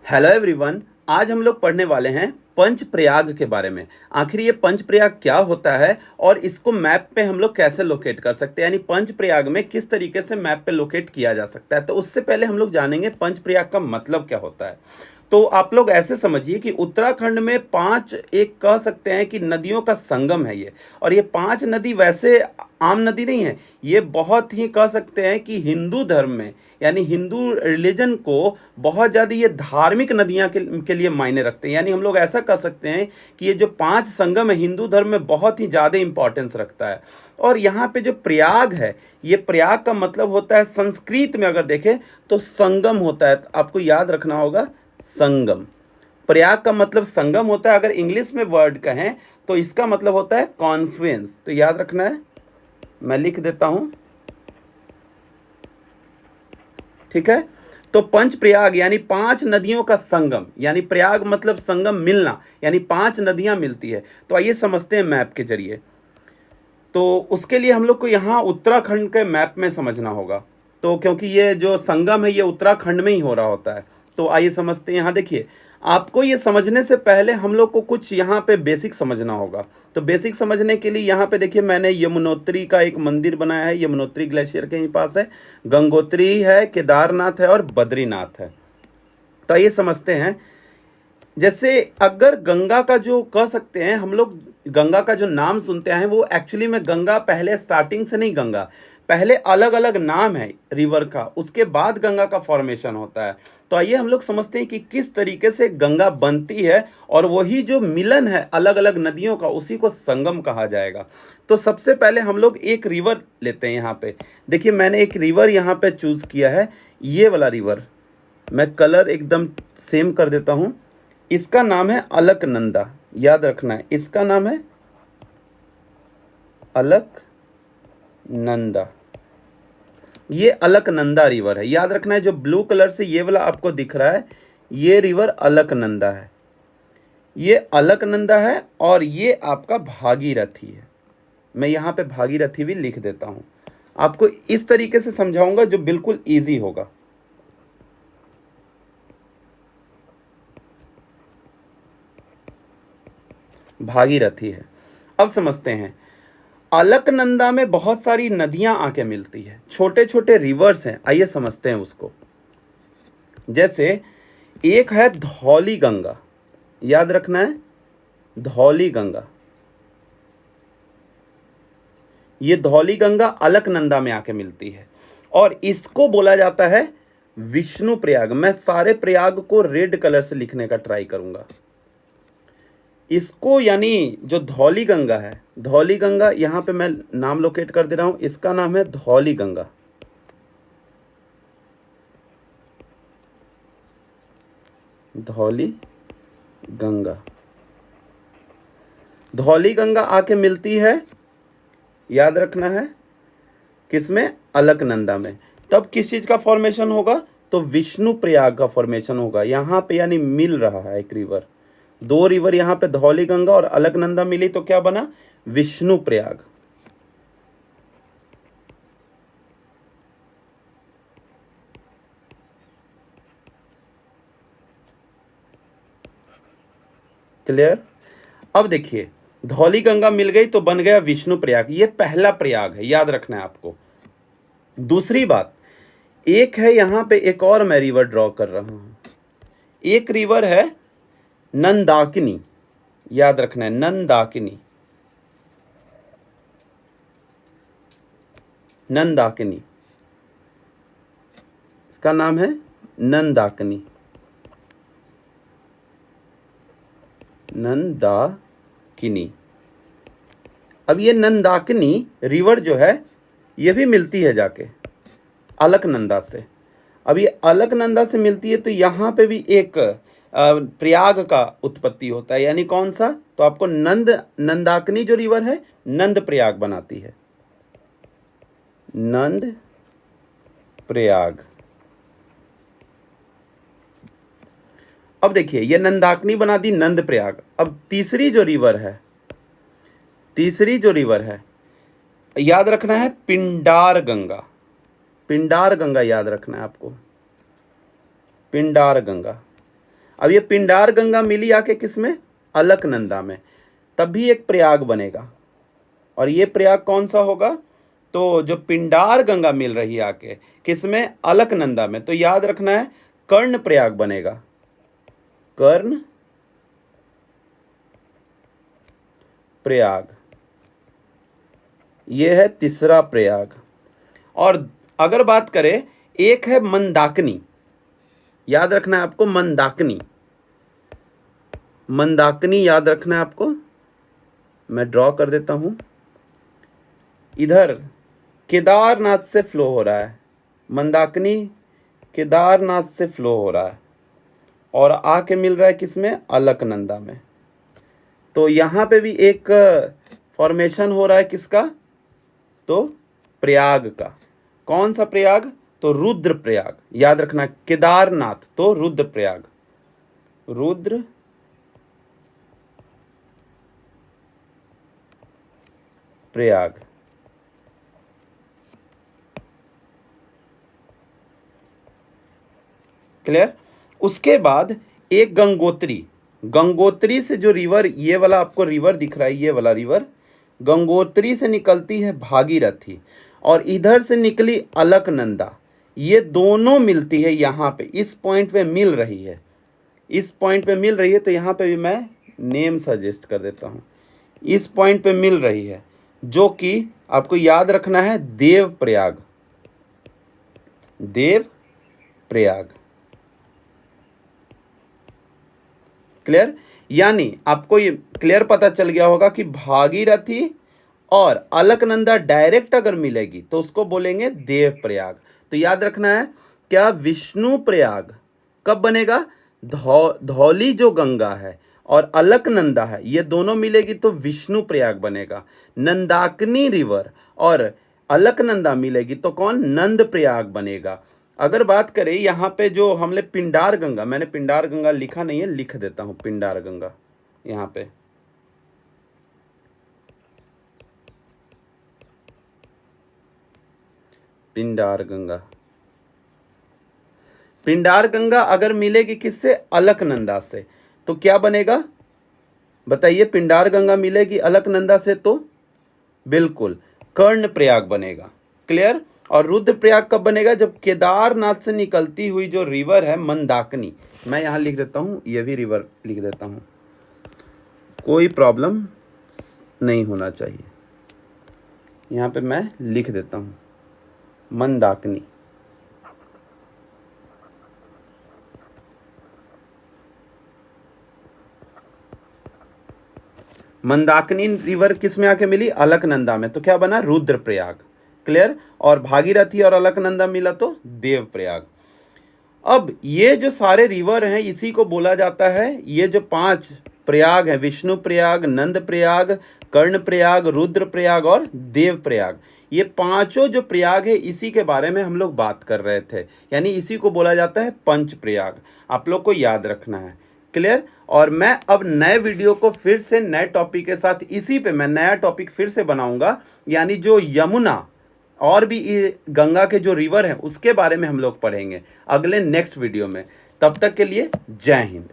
Hello everyone. आज हम लोग पढ़ने वाले हैं पंच प्रयाग के बारे में। आखिर ये पंच प्रयाग क्या होता है और इसको मैप पे हम लोग कैसे लोकेट कर सकते हैं, यानी पंच प्रयाग में किस तरीके से मैप पे लोकेट किया जा सकता है। तो उससे पहले हम लोग जानेंगे पंच प्रयाग का मतलब क्या होता है। तो आप लोग ऐसे समझिए कि उत्तराखंड में पांच, एक कह सकते हैं कि नदियों का संगम है ये। और ये पांच नदी वैसे आम नदी नहीं है, ये बहुत ही कह सकते हैं कि हिंदू धर्म में, यानी हिंदू रिलीजन को बहुत ज़्यादा ये धार्मिक नदियाँ के लिए मायने रखते हैं। यानी हम लोग ऐसा कह सकते हैं कि ये जो पांच संगम है हिंदू धर्म में बहुत ही ज़्यादा इंपॉर्टेंस रखता है। और यहाँ पे जो प्रयाग है, ये प्रयाग का मतलब होता है, संस्कृत में अगर देखें तो संगम होता है। तो आपको याद रखना होगा संगम। प्रयाग का मतलब संगम होता है। अगर इंग्लिश में वर्ड कहें तो इसका मतलब होता है कॉन्फ्लुएंस। तो याद रखना है, मैं लिख देता हूं, ठीक है। तो पंच प्रयाग यानी पांच नदियों का संगम, यानी प्रयाग मतलब संगम, मिलना, यानी पांच नदियां मिलती है। तो आइए समझते हैं मैप के जरिए। तो उसके लिए हम लोग को यहाँ उत्तराखंड के मैप में समझना होगा। तो क्योंकि ये जो संगम है ये उत्तराखंड में ही हो रहा होता है। तो आइए समझते हैं। यहाँ देखिए, आपको ये समझने से पहले हम लोग को कुछ यहाँ पे बेसिक समझना होगा। तो बेसिक समझने के लिए यहाँ पे देखिए, मैंने यमुनोत्री का एक मंदिर बनाया है। यमुनोत्री ग्लेशियर के ही पास है। गंगोत्री है, केदारनाथ है और बद्रीनाथ है। तो आइए समझते हैं। जैसे अगर गंगा का जो कह सकते हैं हम लोग, गंगा का जो नाम सुनते हैं वो एक्चुअली में गंगा पहले स्टार्टिंग से नहीं, गंगा पहले अलग अलग नाम है रिवर का, उसके बाद गंगा का फॉर्मेशन होता है। तो आइए हम लोग समझते हैं कि किस तरीके से गंगा बनती है और वही जो मिलन है अलग अलग नदियों का, उसी को संगम कहा जाएगा। तो सबसे पहले हम लोग एक रिवर लेते हैं। यहाँ पे देखिए, मैंने एक रिवर यहाँ पे चूज किया है, ये वाला रिवर। मैं कलर एकदम सेम कर देता हूँ। इसका नाम है अलकनंदा। याद रखना है, इसका नाम है अलकनंदा। ये अलकनंदा रिवर है। याद रखना है, जो ब्लू कलर से ये वाला आपको दिख रहा है, ये रिवर अलकनंदा है। ये अलकनंदा है और ये आपका भागीरथी है। मैं यहाँ पे भागीरथी भी लिख देता हूँ। आपको इस तरीके से समझाऊंगा जो बिल्कुल इजी होगा। भागीरथी है। अब समझते हैं, अलकनंदा में बहुत सारी नदियां आके मिलती है, छोटे छोटे रिवर्स हैं। आइए समझते हैं उसको। जैसे एक है धौली गंगा। याद रखना है, धौली गंगा। ये धौली गंगा अलकनंदा में आके मिलती है और इसको बोला जाता है विष्णु प्रयाग। मैं सारे प्रयाग को रेड कलर से लिखने का ट्राई करूंगा। इसको यानी जो धौली गंगा है, धौली गंगा, यहां पे मैं नाम लोकेट कर दे रहा हूं, इसका नाम है धौली गंगा। धौली गंगा, धौली गंगा आके मिलती है, याद रखना है, किसमें? अलकनंदा में। तब किस चीज का फॉर्मेशन होगा? तो विष्णु प्रयाग का फॉर्मेशन होगा। यहां पे यानी मिल रहा है एक रिवर, दो रिवर यहां पे धौली गंगा और अलकनंदा मिली तो क्या बना? विष्णु प्रयाग। क्लियर? अब देखिए, धौली गंगा मिल गई तो बन गया विष्णु प्रयाग। ये पहला प्रयाग है, याद रखना है आपको। दूसरी बात, एक है यहां पे एक और मैं रिवर ड्रॉ कर रहा हूं। एक रिवर है नंदाकिनी। याद रखना है, नंदाकिनी। नंदाकिनी, इसका नाम है नंदाकिनी। नंदाकिनी। अब ये नंदाकिनी रिवर जो है ये भी मिलती है जाके अलकनंदा से। अब ये अलकनंदा से मिलती है तो यहाँ पे भी एक प्रयाग का उत्पत्ति होता है। यानी कौन सा? तो आपको नंदाकिनी जो रिवर है नंद प्रयाग बनाती है। नंद प्रयाग। अब देखिए, ये नंदाकिनी बना दी, नंद प्रयाग। अब तीसरी जो रिवर है, तीसरी जो रिवर है, याद रखना है पिंडार गंगा। पिंडार गंगा याद रखना है आपको, पिंडार गंगा। अब ये पिंडार गंगा मिली आके किसमें, अलकनंदा में, तब भी एक प्रयाग बनेगा। और ये प्रयाग कौन सा होगा, तो जो पिंडार गंगा मिल रही है आके किसमें, अलकनंदा में, तो याद रखना है कर्ण प्रयाग बनेगा, कर्ण प्रयाग, ये है तीसरा प्रयाग। और अगर बात करें, एक है मंदाकिनी, याद रखना है आपको मंदाकिनी, मंदाकिनी याद रखना है आपको। मैं ड्रॉ कर देता हूं, इधर केदारनाथ से फ्लो हो रहा है, मंदाकिनी केदारनाथ से फ्लो हो रहा है और आके मिल रहा है किसमें, अलकनंदा में। तो यहां पे भी एक फॉर्मेशन हो रहा है किसका, तो प्रयाग का। कौन सा प्रयाग, तो रुद्र प्रयाग, याद रखना केदारनाथ तो रुद्र प्रयाग, रुद्र प्रयाग। क्लियर। उसके बाद एक गंगोत्री, गंगोत्री से जो रिवर, ये वाला आपको रिवर दिख रहा है, ये वाला रिवर गंगोत्री से निकलती है भागीरथी, और इधर से निकली अलकनंदा, ये दोनों मिलती है यहाँ पे, इस पॉइंट पे मिल रही है, इस पॉइंट पे मिल रही है। तो यहाँ पे भी मैं नेम सजेस्ट कर देता हूँ, इस पॉइंट पे मिल रही है, जो कि आपको याद रखना है देव प्रयाग, देव प्रयाग। क्लियर, यानी आपको ये क्लियर पता चल गया होगा कि भागीरथी और अलकनंदा डायरेक्ट अगर मिलेगी तो उसको बोलेंगे देव प्रयाग। तो याद रखना है क्या, विष्णु प्रयाग कब बनेगा, धौली जो गंगा है और अलकनंदा है, ये दोनों मिलेगी तो विष्णु प्रयाग बनेगा। नंदाकिनी रिवर और अलकनंदा मिलेगी तो कौन, नंद प्रयाग बनेगा। अगर बात करें यहाँ पे जो हमने पिंडार गंगा, मैंने पिंडार गंगा लिखा नहीं है, लिख देता हूं पिंडार गंगा यहाँ पे, पिंडार गंगा, पिंडार गंगा अगर मिलेगी किससे, अलकनंदा से, तो क्या बनेगा बताइए, पिंडार गंगा मिलेगी अलकनंदा से तो बिल्कुल कर्ण प्रयाग बनेगा। क्लियर। और रुद्र प्रयाग कब बनेगा, जब केदारनाथ से निकलती हुई जो रिवर है मंदाकिनी, मैं यहां लिख देता हूं, ये भी रिवर लिख देता हूं, कोई प्रॉब्लम नहीं होना चाहिए, यहां पे मैं लिख देता हूं मंदाकिनी। मंदाकिनी रिवर किस में आके मिली, अलकनंदा में, तो क्या बना, रुद्र प्रयाग। क्लियर। और भागीरथी और अलकनंदा मिला तो देव प्रयाग। अब ये जो सारे रिवर हैं इसी को बोला जाता है, ये जो 5 प्रयाग हैं, विष्णु प्रयाग, नंद प्रयाग, कर्ण प्रयाग, रुद्र प्रयाग और देव प्रयाग, ये पांचों जो प्रयाग है इसी के बारे में हम लोग बात कर रहे थे, यानी इसी को बोला जाता है पंच प्रयाग। आप लोग को याद रखना है। क्लियर। और मैं अब नए वीडियो को फिर से नए टॉपिक के साथ, इसी पे मैं नया टॉपिक फिर से बनाऊंगा, यानी जो यमुना और भी गंगा के जो रिवर हैं उसके बारे में हम लोग पढ़ेंगे अगले नेक्स्ट वीडियो में। तब तक के लिए जय हिंद।